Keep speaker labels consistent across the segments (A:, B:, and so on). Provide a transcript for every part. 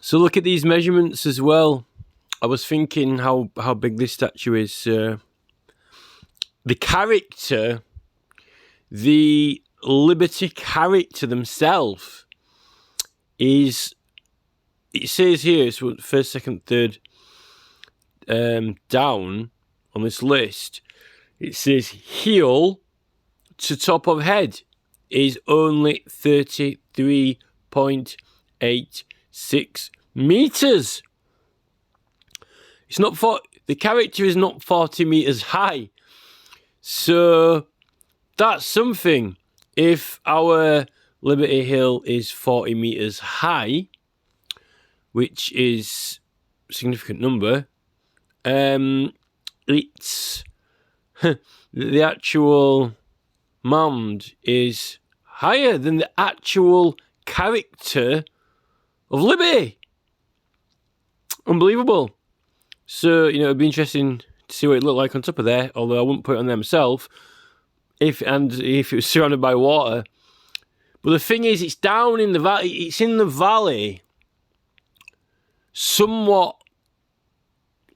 A: So look at these measurements as well. I was thinking how big this statue is. The character, the Liberty character themselves is, it says here, so first, second, third down on this list, it says heel to top of head is only 33.86 meters. It's not the character is not 40 meters high. So that's something. If our Liberty Hill is 40 meters high, which is a significant number, it's the actual mound is higher than the actual character of Liberty. Unbelievable. So, it'd be interesting to see what it looked like on top of there, although I wouldn't put it on there myself if it was surrounded by water. But the thing is, it's down in the valley. It's in the valley, somewhat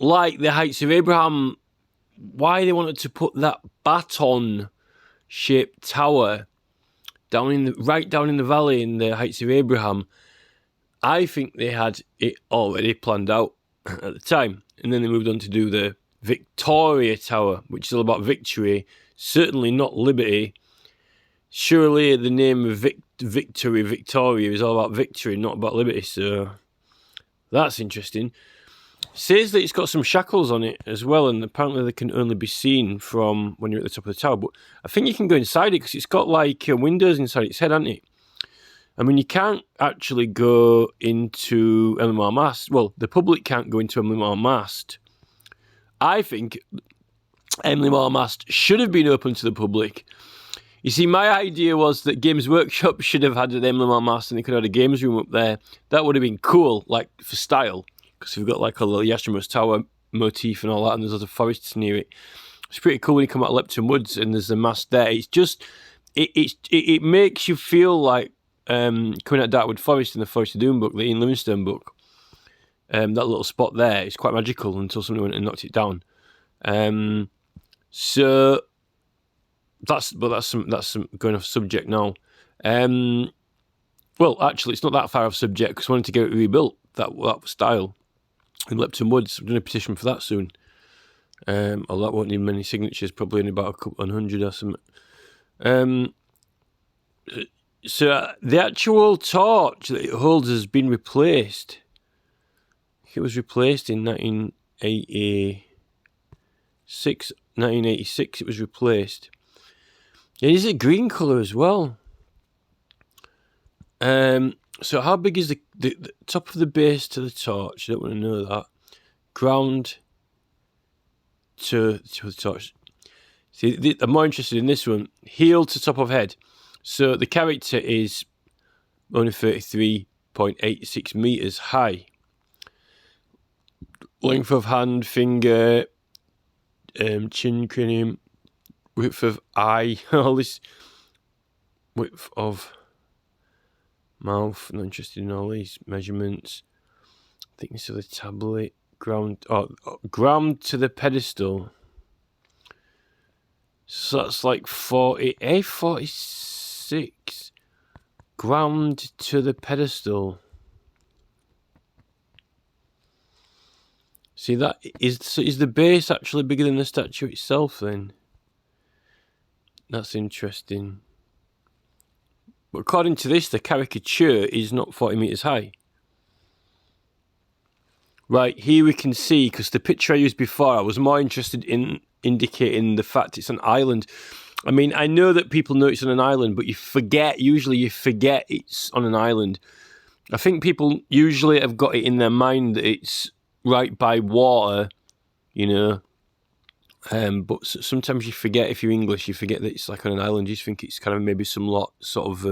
A: like the Heights of Abraham. Why they wanted to put that baton-shaped tower right down in the valley in the Heights of Abraham, I think they had it already planned out at the time. And then they moved on to do the Victoria Tower, which is all about victory. Certainly not liberty. Surely the name of Victoria is all about victory, not about liberty. So that's interesting. It says that it's got some shackles on it as well, and apparently they can only be seen from when you're at the top of the tower. But I think you can go inside it because it's got like windows inside its head, hasn't it? I mean, you can't actually go into MMR Mast. Well, the public can't go into MMR Mast. I think MMR Mast should have been open to the public. You see, my idea was that Games Workshop should have had an MMR Mast and they could have had a games room up there. That would have been cool, like for style, because we've got like a little Yashima's Tower motif and all that, and there's lots of forests near it. It's pretty cool when you come out of Lepton Woods and there's a mast there. It's just, it makes you feel like coming out of Darkwood Forest in the Forest of Doom book, the Ian Livingstone book. That little spot there is quite magical until somebody went and knocked it down. So that's some going off subject now. Well, actually, it's not that far off subject because I wanted to get it rebuilt that style in Lepton Woods. I'm doing a petition for that soon. Although that won't need many signatures, probably only about a couple 100 or something. So the actual torch that it holds has been replaced. It was replaced in 1986. 1986 it was replaced. It is a green colour as well. So how big is the top of the base to the torch? I don't want to know that. Ground to the torch. See, I'm more interested in this one. Heel to top of head. So the character is only 33.86 meters high. Length of hand, finger, chin, cranium, width of eye, all this width of mouth. Not interested in all these measurements. Thickness of the tablet, ground to the pedestal. So that's like 46 ground to the pedestal. See, that is the base actually bigger than the statue itself then? That's interesting. But according to this, the caricature is not 40 meters high. Right, here we can see, because the picture I used before, I was more interested in indicating the fact it's an island. I mean, I know that people know it's on an island, but usually you forget it's on an island. I think people usually have got it in their mind that it's right by water, but sometimes you forget, if you're English, you forget that it's like on an island. You just think it's kind of maybe some sort of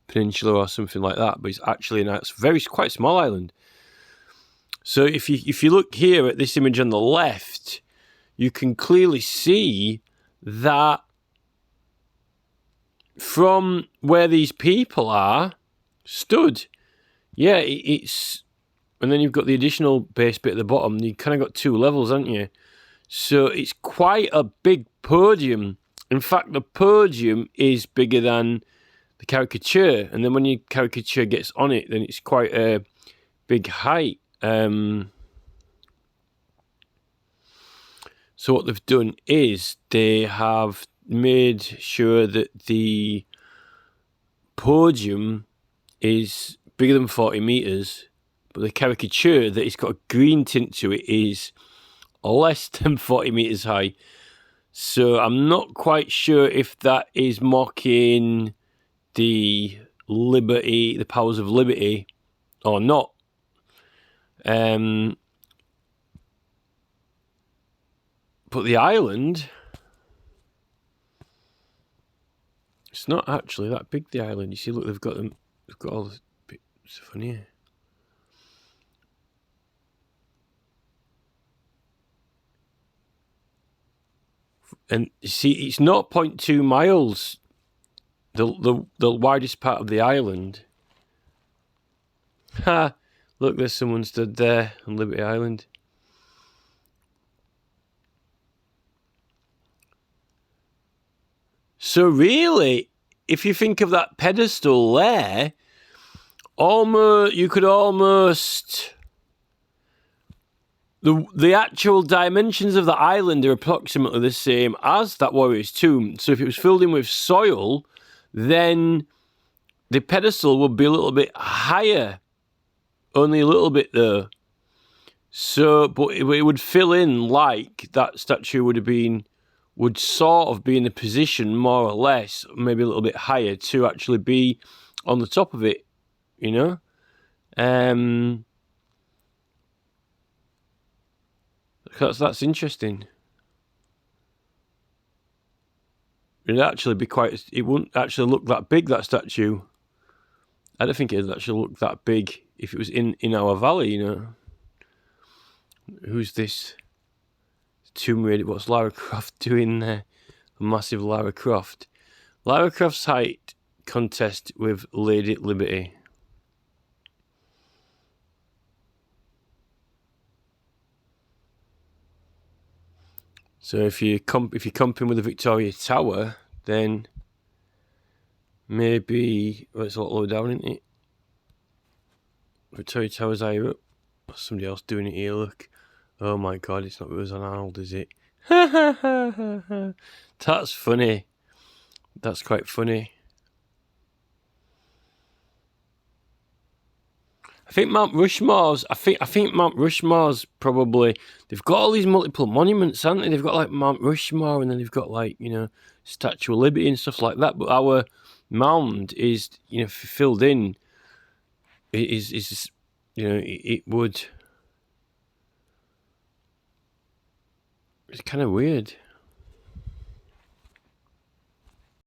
A: peninsula or something like that, but it's actually it's quite small island. So if you look here at this image on the left, you can clearly see that from where these people are stood, yeah, it's and then you've got the additional base bit at the bottom. You kind of got 2 levels, haven't you? So it's quite a big podium. In fact, the podium is bigger than the caricature, and then when your caricature gets on it, then it's quite a big height. So what they've done is they have made sure that the podium is bigger than 40 meters, but the caricature that it's got a green tint to it is less than 40 meters high. So I'm not quite sure if that is mocking the liberty, the powers of liberty, or not. But the island, it's not actually that big. The island, you see, look, they've got all the bits on here. And you see, it's 0.2 miles. The widest part of the island. Ha! Look, there's someone stood there on Liberty Island. So really, if you think of that pedestal there, you could almost... The actual dimensions of the island are approximately the same as that warrior's tomb. So if it was filled in with soil, then the pedestal would be a little bit higher. Only a little bit though. So, but it would fill in like that statue would sort of be in a position more or less, maybe a little bit higher to actually be on the top of it, you know? That's interesting. It'd actually be quite... It wouldn't actually look that big, that statue. I don't think it'd actually look that big if it was in our valley, you know. Who's this? Tomb Raider. What's Lara Croft doing there? A massive Lara Croft. Lara Croft's height contest with Lady Liberty. So if you're comping with the Victoria Tower, then maybe... Well, it's a lot lower down, isn't it? Victoria Tower's higher up. Somebody else doing it here, look. Oh my god, it's not Rose and Arnold, is it? That's funny. That's quite funny. I think Mount Rushmore's probably... They've got all these multiple monuments, haven't they? They've got like Mount Rushmore, and then they've got like, you know, Statue of Liberty and stuff like that. But our mound is, you know, filled in. It is, you know, it would... It's kind of weird.